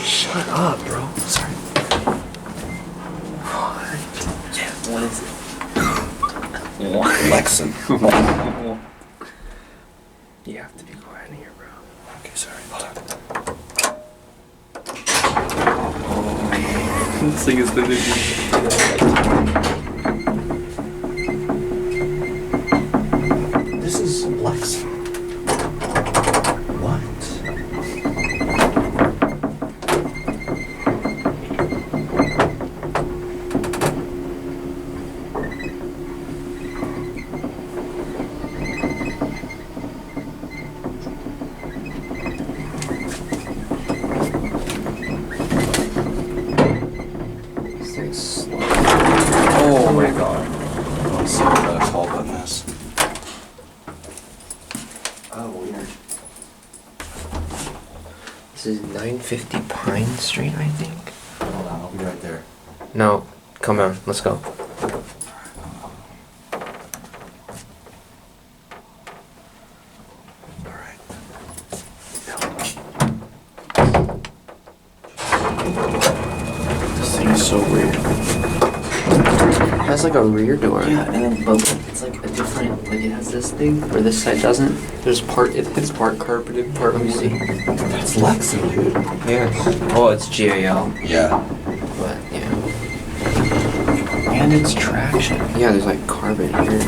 Shut up, bro. Sorry. Yeah, what is it? Lexan. You have to be quiet in here, bro. Okay, sorry. Hold on. This thing is literally... This is Lexan. What? This thing's slow. Oh my god. Let's see what the call button is. Oh, weird. This is 950 Pine Street, I think. Hold on, I'll be right there. No, come on, let's go. Alright. This thing is so weird. It has like a rear door. Yeah, and then But it's like a different, like it has this thing, where this side doesn't. There's it's part carpeted, part, let me see. that's Lexan, dude. Yeah. Oh, it's GAL. Yeah. But, yeah. And it's traction. Yeah, there's like carbon here.